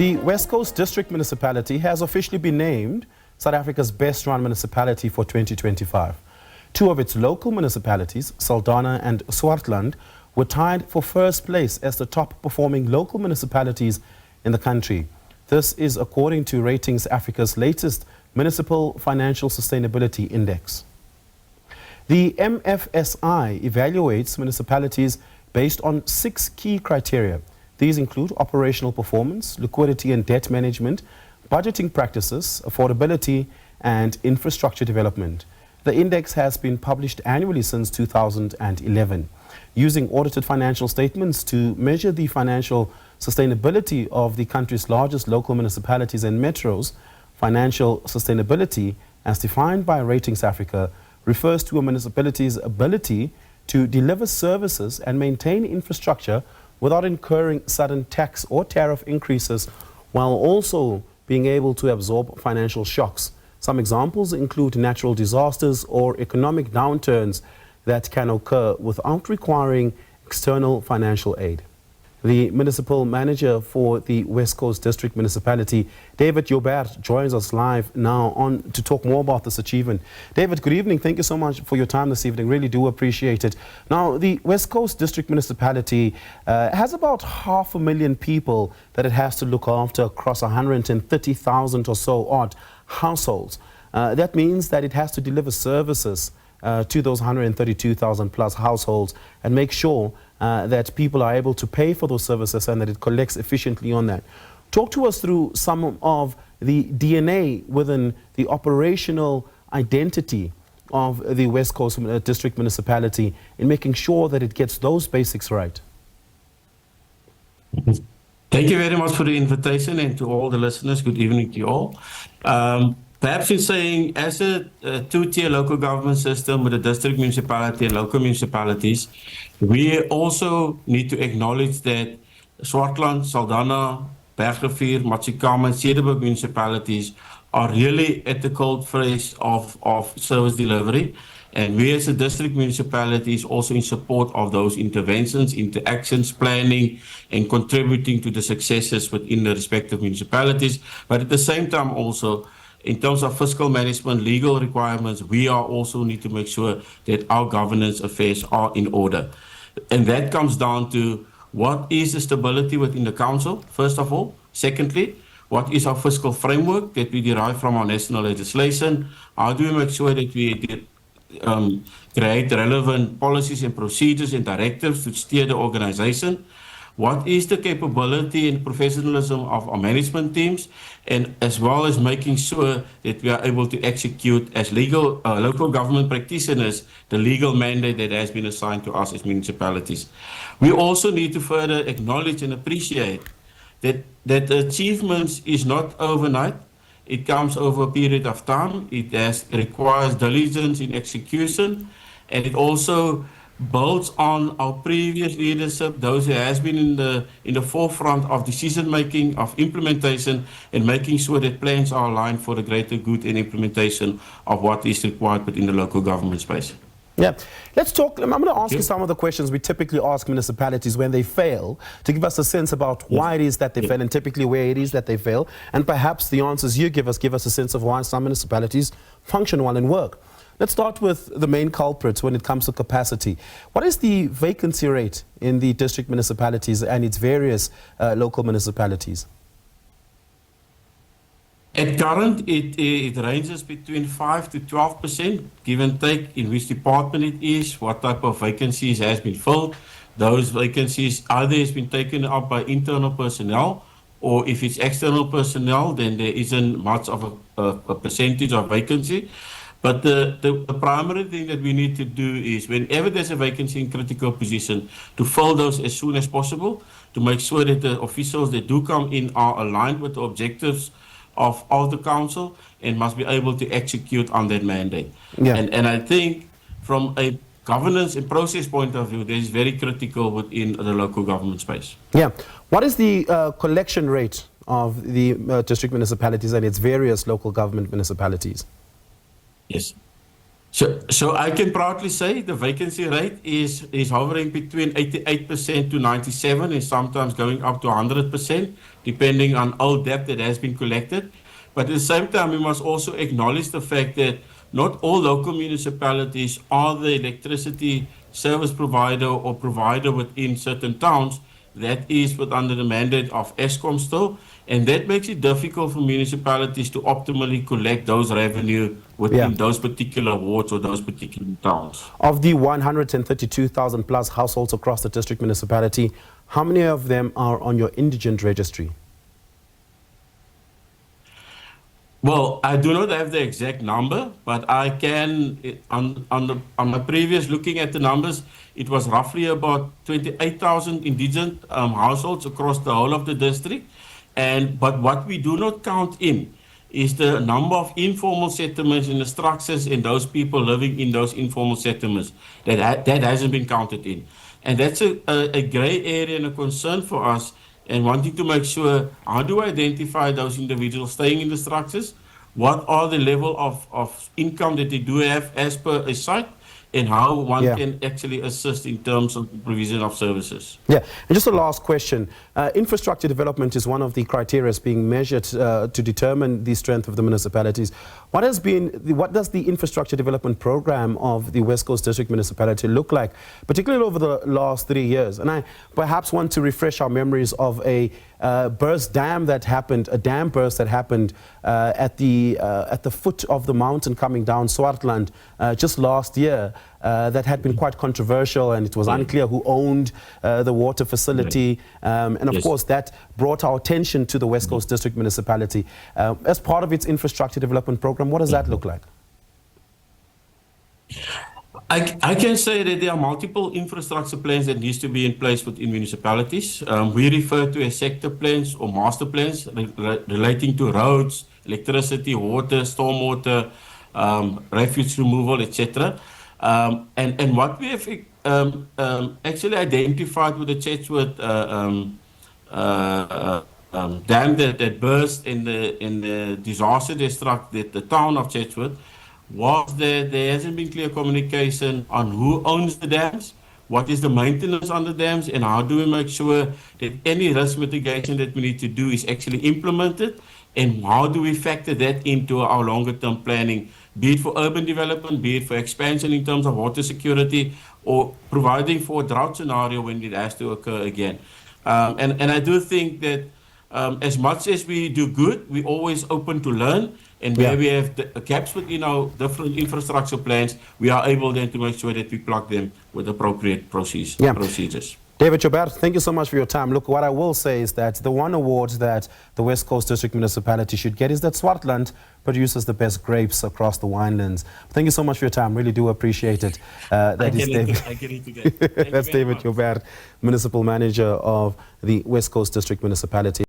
The West Coast District Municipality has officially been named South Africa's best-run municipality for 2025. Two of its local municipalities, Saldanha and Swartland, were tied for first place as the top-performing local municipalities in the country. This is according to Ratings Afrika's latest Municipal Financial Sustainability Index. The MFSI evaluates municipalities based on 6 key criteria. These include operational performance, liquidity and debt management, budgeting practices, affordability, and infrastructure development. The index has been published annually since 2011, using audited financial statements to measure the financial sustainability of the country's largest local municipalities and metros. Financial sustainability, as defined by Ratings Afrika, refers to a municipality's ability to deliver services and maintain infrastructure without incurring sudden tax or tariff increases, while also being able to absorb financial shocks. Some examples include natural disasters or economic downturns that can occur without requiring external financial aid. The municipal manager for the West Coast District Municipality, David Joubert, joins us live now to talk more about this achievement. David, good evening. Thank you so much for your time this evening. Really do appreciate it. Now, the West Coast District Municipality has about 500,000 people that it has to look after across 130,000 or so odd households. That means that it has to deliver services to those 132,000 plus households and make sure that people are able to pay for those services and that it collects efficiently on that. Talk to us through some of the DNA within the operational identity of the West Coast District Municipality in making sure that it gets those basics right. Thank you very much for the invitation, and to all the listeners, good evening to you all. Perhaps in saying, as a two-tier local government system with a district municipality and local municipalities, we also need to acknowledge that Swartland, Saldanha, Bergrivier, Matsikama and Cederburg municipalities are really at the cold face of service delivery. And we as a district municipality is also in support of those interventions, interactions, planning, and contributing to the successes within the respective municipalities. But at the same time also, in terms of fiscal management, legal requirements, we also need to make sure that our governance affairs are in order. And that comes down to what is the stability within the council, first of all. Secondly, what is our fiscal framework that we derive from our national legislation? How do we make sure that we create relevant policies and procedures and directives to steer the organization? What is the capability and professionalism of our management teams, and as well as making sure that we are able to execute as local government practitioners the legal mandate that has been assigned to us as municipalities. We also need to further acknowledge and appreciate that the achievements is not overnight. It comes over a period of time. It requires diligence in execution, and it also builds on our previous leadership, those who has been in the forefront of decision making, of implementation, and making sure that plans are aligned for the greater good and implementation of what is required within the local government space. Yeah, let's talk. I'm going to ask you some of the questions we typically ask municipalities when they fail, to give us a sense about why it is that they fail and typically where it is that they fail, and perhaps the answers you give us a sense of why some municipalities function well and work. Let's start with the main culprits when it comes to capacity. What is the vacancy rate in the district municipalities and its various local municipalities? At current, it ranges between 5 to 12%, give and take in which department it is, what type of vacancies has been filled. Those vacancies either has been taken up by internal personnel, or if it's external personnel, then there isn't much of a percentage of vacancy. But the primary thing that we need to do is, whenever there's a vacancy in critical position, to fill those as soon as possible, to make sure that the officials that do come in are aligned with the objectives of the council and must be able to execute on that mandate. Yeah. And I think from a governance and process point of view, that is very critical within the local government space. Yeah. What is the collection rate of the district municipalities and its various local government municipalities? Yes. So I can proudly say the vacancy rate is hovering between 88% to 97%, and sometimes going up to 100%, depending on all debt that has been collected. But at the same time, we must also acknowledge the fact that not all local municipalities are the electricity service provider or provider within certain towns. That is under the mandate of Eskom still, and that makes it difficult for municipalities to optimally collect those revenue within those particular wards or those particular towns. Of the 132,000 plus households across the district municipality, how many of them are on your indigent registry? Well, I do not have the exact number, but I can, on my previous looking at the numbers, it was roughly about 28,000 indigent households across the whole of the district. But what we do not count in is the number of informal settlements and the structures and those people living in those informal settlements. That hasn't been counted in. And that's a gray area and a concern for us, and wanting to make sure, how do I identify those individuals staying in the structures? What are the level of income that they do have as per a site? And how one can actually assist in terms of the provision of services. Yeah, and just a last question. Infrastructure development is one of the criteria being measured to determine the strength of the municipalities. What does the infrastructure development program of the West Coast District Municipality look like, particularly over the last 3 years? And I perhaps want to refresh our memories of a dam burst that happened at the foot of the mountain coming down Swartland just last year. That had been quite controversial, and it was unclear who owned the water facility. And of course, that brought our attention to the West Coast District Municipality. As part of its infrastructure development program, what does that look like? I can say that there are multiple infrastructure plans that needs to be in place within municipalities. We refer to as sector plans or master plans relating to roads, electricity, water, stormwater, refuse removal, etc. And what we have actually identified with the Chatsworth dam that burst in the disaster district, the town of Chatsworth, was that there hasn't been clear communication on who owns the dams, what is the maintenance on the dams, and how do we make sure that any risk mitigation that we need to do is actually implemented, and how do we factor that into our longer term planning, be it for urban development, be it for expansion in terms of water security, or providing for a drought scenario when it has to occur again. And I do think that as much as we do good, we're always open to learn. And where we have gaps within our different infrastructure plans, we are able then to make sure that we plug them with appropriate procedures. David Joubert, thank you so much for your time. Look, what I will say is that the one award that the West Coast District Municipality should get is that Swartland produces the best grapes across the winelands. Thank you so much for your time. Really do appreciate it. That's David Joubert, Municipal Manager of the West Coast District Municipality.